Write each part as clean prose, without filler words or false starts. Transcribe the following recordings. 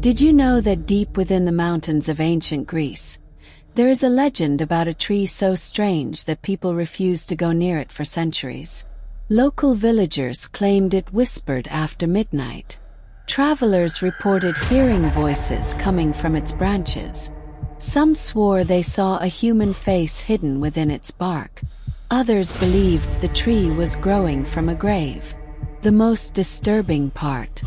Did you know that deep within the mountains of ancient Greece, there is a legend about a tree so strange that people refused to go near it for centuries? Local villagers claimed it whispered after midnight. Travelers reported hearing voices coming from its branches. Some swore they saw a human face hidden within its bark. Others believed the tree was growing from a grave. The most disturbing part: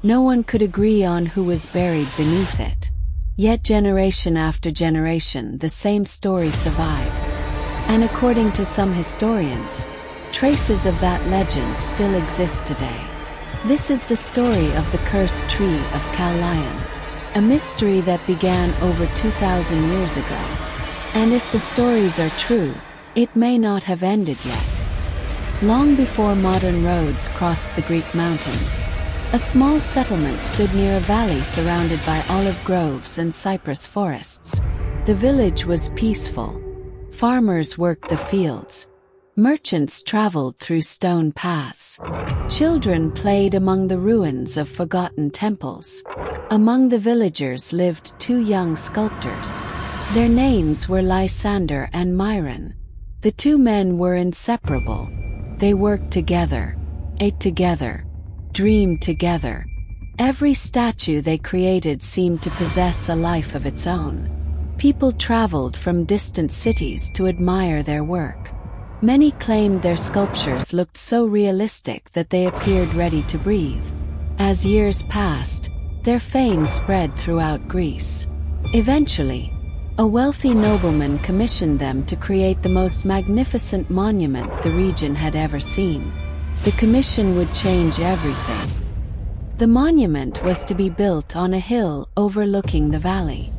no one could agree on who was buried beneath it. Yet generation after generation the same story survived. And according to some historians, traces of that legend still exist today. This is the story of the Cursed Tree of Kallion, a mystery that began over 2,000 years ago. And if the stories are true, it may not have ended yet. Long before modern roads crossed the Greek mountains, a small settlement stood near a valley surrounded by olive groves and cypress forests. The village was peaceful. Farmers worked the fields. Merchants traveled through stone paths. Children played among the ruins of forgotten temples. Among the villagers lived two young sculptors. Their names were Lysander and Myron. The two men were inseparable. They worked together, ate together, dreamed together. Every statue they created seemed to possess a life of its own. People traveled from distant cities to admire their work. Many claimed their sculptures looked so realistic that they appeared ready to breathe. As years passed, their fame spread throughout Greece. Eventually, a wealthy nobleman commissioned them to create the most magnificent monument the region had ever seen. The commission would change everything. The monument was to be built on a hill overlooking the valley.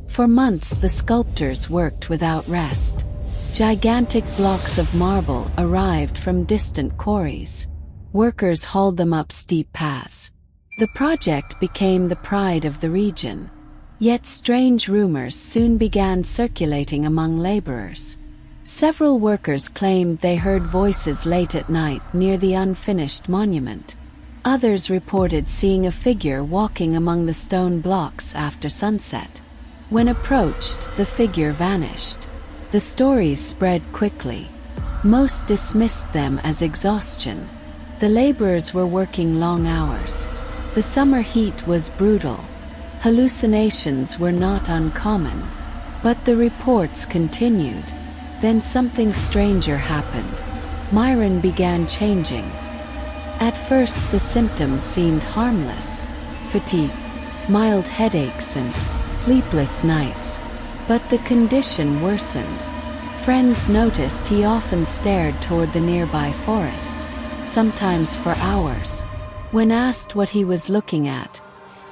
For months the sculptors worked without rest. Gigantic blocks of marble arrived from distant quarries. Workers hauled them up steep paths. The project became the pride of the region. Yet strange rumors soon began circulating among laborers. Several workers claimed they heard voices late at night near the unfinished monument. Others reported seeing a figure walking among the stone blocks after sunset. When approached, the figure vanished. The stories spread quickly. Most dismissed them as exhaustion. The laborers were working long hours. The summer heat was brutal. Hallucinations were not uncommon. But the reports continued. Then something stranger happened. Myron began changing. At first the symptoms seemed harmless: fatigue, mild headaches and sleepless nights. But the condition worsened. Friends noticed he often stared toward the nearby forest, sometimes for hours. When asked what he was looking at,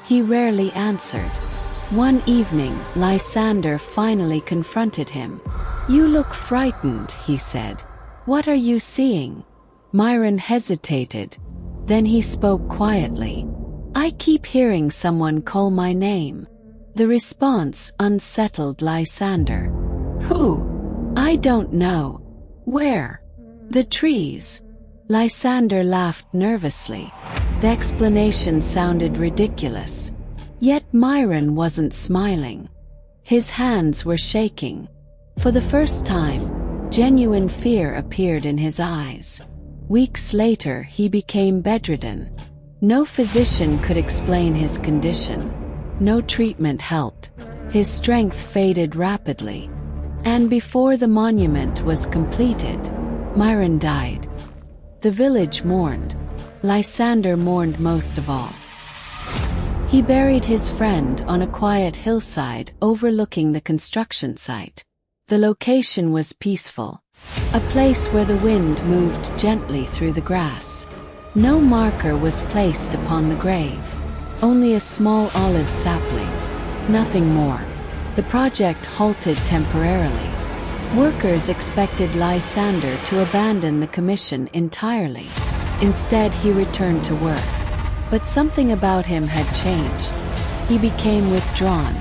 he rarely answered. One evening, Lysander finally confronted him. "You look frightened," he said. "What are you seeing?" Myron hesitated. Then he spoke quietly. "I keep hearing someone call my name." The response unsettled Lysander. "Who?" "I don't know." "Where?" "The trees." Lysander laughed nervously. The explanation sounded ridiculous. Yet Myron wasn't smiling. His hands were shaking. For the first time, genuine fear appeared in his eyes. Weeks later, he became bedridden. No physician could explain his condition. No treatment helped. His strength faded rapidly. And before the monument was completed, Myron died. The village mourned. Lysander mourned most of all. He buried his friend on a quiet hillside overlooking the construction site. The location was peaceful, a place where the wind moved gently through the grass. No marker was placed upon the grave. Only a small olive sapling. Nothing more. The project halted temporarily. Workers expected Lysander to abandon the commission entirely. Instead, he returned to work. But something about him had changed. He became withdrawn,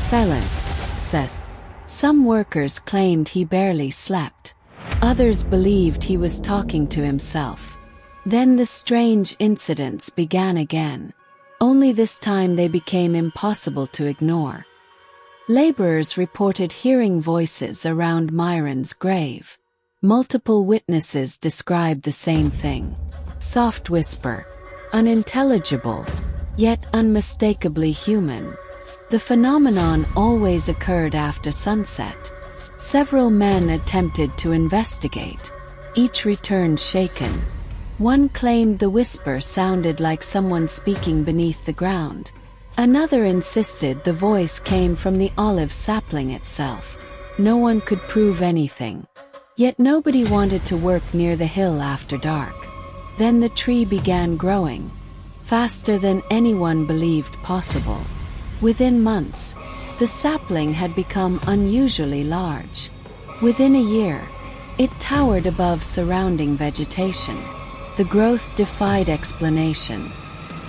silent, obsessed. Some workers claimed he barely slept. Others believed he was talking to himself. Then the strange incidents began again. only this time they became impossible to ignore. Laborers reported hearing voices around Myron's grave. Multiple witnesses described the same thing. Soft whisper, unintelligible, yet unmistakably human. The phenomenon always occurred after sunset. Several men attempted to investigate. Each returned shaken. One claimed the whisper sounded like someone speaking beneath the ground. Another insisted the voice came from the olive sapling itself. No one could prove anything. Yet nobody wanted to work near the hill after dark. Then the tree began growing, faster than anyone believed possible. Within months, the sapling had become unusually large. Within a year, it towered above surrounding vegetation. The growth defied explanation.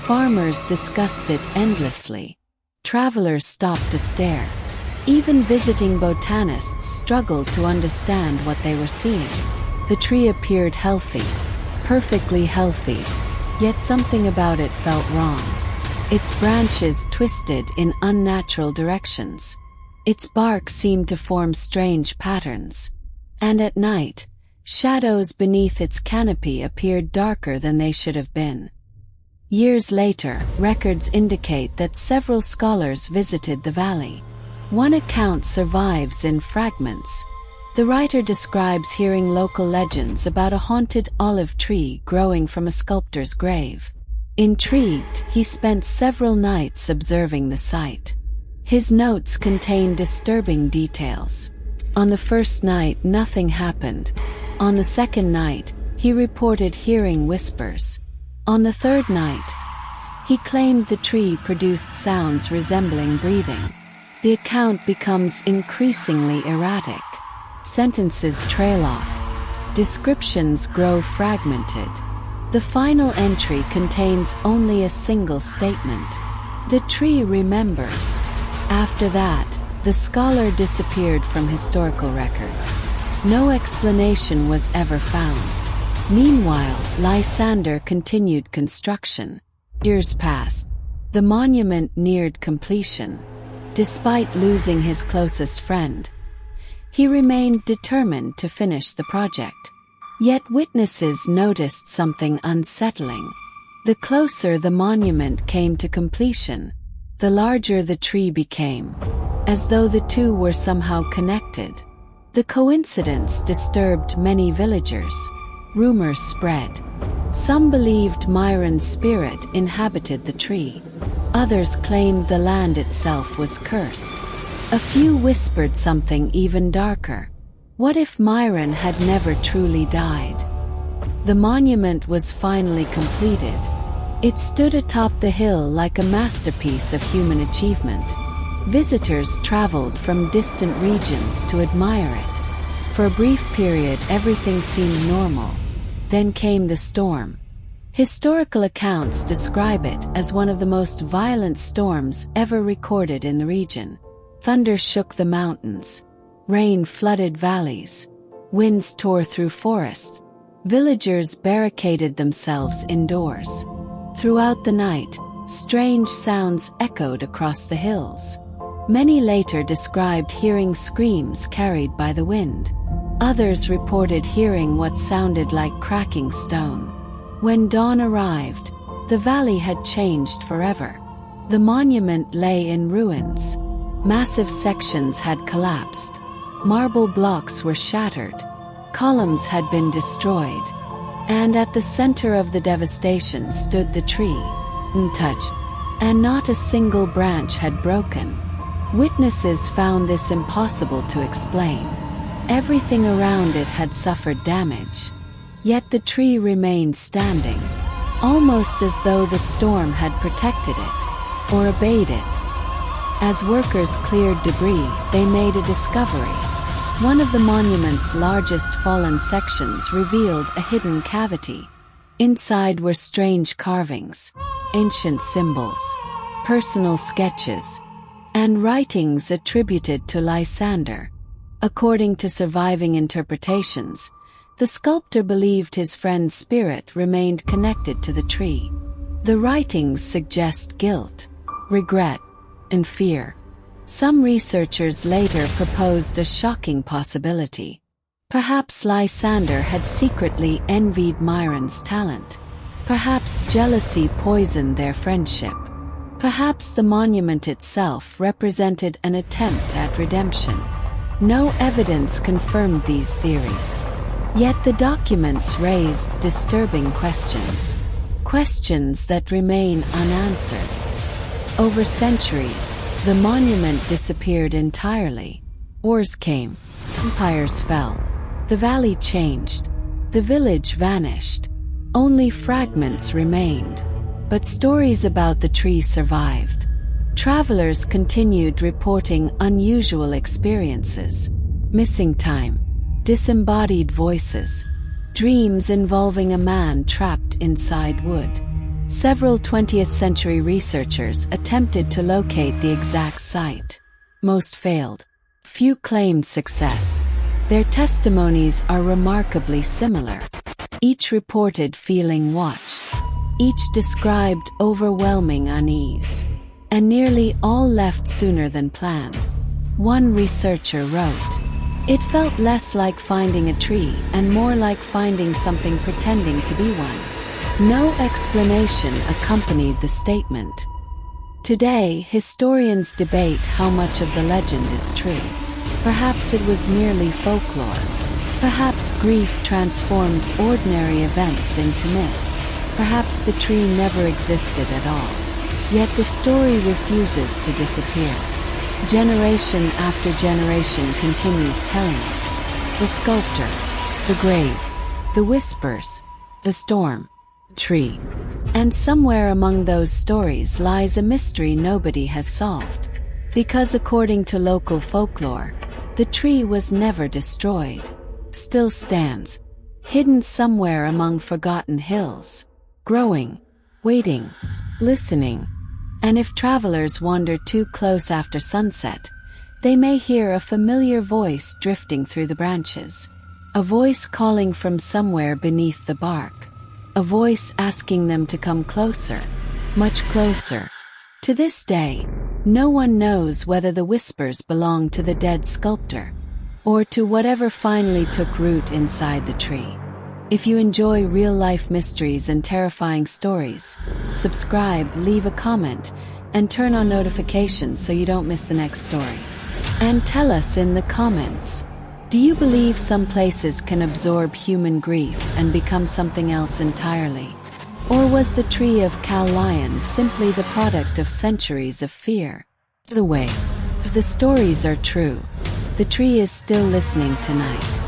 Farmers discussed it endlessly. Travelers stopped to stare. Even visiting botanists struggled to understand what they were seeing. The tree appeared healthy, perfectly healthy, yet something about it felt wrong. Its branches twisted in unnatural directions. Its bark seemed to form strange patterns. And at night, shadows beneath its canopy appeared darker than they should have been. Years later, records indicate that several scholars visited the valley. One account survives in fragments. The writer describes hearing local legends about a haunted olive tree growing from a sculptor's grave. Intrigued, he spent several nights observing the site. His notes contain disturbing details. On the first night, nothing happened. On the second night, he reported hearing whispers. On the third night, he claimed the tree produced sounds resembling breathing. The account becomes increasingly erratic. Sentences trail off. Descriptions grow fragmented. The final entry contains only a single statement. The tree remembers. After that, the scholar disappeared from historical records. No explanation was ever found. Meanwhile, Lysander continued construction. Years passed. The monument neared completion. Despite losing his closest friend, he remained determined to finish the project. Yet witnesses noticed something unsettling. The closer the monument came to completion, the larger the tree became, as though the two were somehow connected. The coincidence disturbed many villagers. Rumors spread. Some believed Myron's spirit inhabited the tree. Others claimed the land itself was cursed. A few whispered something even darker. What if Myron had never truly died? The monument was finally completed. It stood atop the hill like a masterpiece of human achievement. Visitors traveled from distant regions to admire it. For a brief period, everything seemed normal. Then came the storm. Historical accounts describe it as one of the most violent storms ever recorded in the region. Thunder shook the mountains. Rain flooded valleys. Winds tore through forests. Villagers barricaded themselves indoors. Throughout the night, strange sounds echoed across the hills. Many later described hearing screams carried by the wind. Others reported hearing what sounded like cracking stone. When dawn arrived, the valley had changed forever. The monument lay in ruins. Massive sections had collapsed. Marble blocks were shattered. Columns had been destroyed. And at the center of the devastation stood the tree, untouched, and not a single branch had broken. Witnesses found this impossible to explain. Everything around it had suffered damage. Yet the tree remained standing, almost as though the storm had protected it, or obeyed it. As workers cleared debris, they made a discovery. One of the monument's largest fallen sections revealed a hidden cavity. Inside were strange carvings, ancient symbols, personal sketches, and writings attributed to Lysander. According to surviving interpretations, the sculptor believed his friend's spirit remained connected to the tree. The writings suggest guilt, regret, and fear. Some researchers later proposed a shocking possibility. Perhaps Lysander had secretly envied Myron's talent. Perhaps jealousy poisoned their friendship. Perhaps the monument itself represented an attempt at redemption. No evidence confirmed these theories. Yet the documents raised disturbing questions. Questions that remain unanswered. Over centuries, the monument disappeared entirely. Wars came. Empires fell. The valley changed. The village vanished. Only fragments remained. But stories about the tree survived. Travelers continued reporting unusual experiences. Missing time. Disembodied voices. Dreams involving a man trapped inside wood. Several 20th century researchers attempted to locate the exact site. Most failed. Few claimed success. Their testimonies are remarkably similar. Each reported feeling watched. Each described overwhelming unease. And nearly all left sooner than planned. One researcher wrote, "It felt less like finding a tree and more like finding something pretending to be one." No explanation accompanied the statement. Today, historians debate how much of the legend is true. Perhaps it was merely folklore. Perhaps grief transformed ordinary events into myth. Perhaps the tree never existed at all. Yet the story refuses to disappear. Generation after generation continues telling it. The sculptor, the grave, the whispers, the storm, tree. And somewhere among those stories lies a mystery nobody has solved. Because according to local folklore, the tree was never destroyed. Still stands, hidden somewhere among forgotten hills, growing, waiting, listening. And if travelers wander too close after sunset, they may hear a familiar voice drifting through the branches. A voice calling from somewhere beneath the bark. A voice asking them to come closer, much closer. To this day, no one knows whether the whispers belong to the dead sculptor, or to whatever finally took root inside the tree. If you enjoy real-life mysteries and terrifying stories, subscribe, leave a comment, and turn on notifications so you don't miss the next story. And tell us in the comments, do you believe some places can absorb human grief and become something else entirely? Or was the tree of Kallion simply the product of centuries of fear? Either way, if the stories are true, the tree is still listening tonight.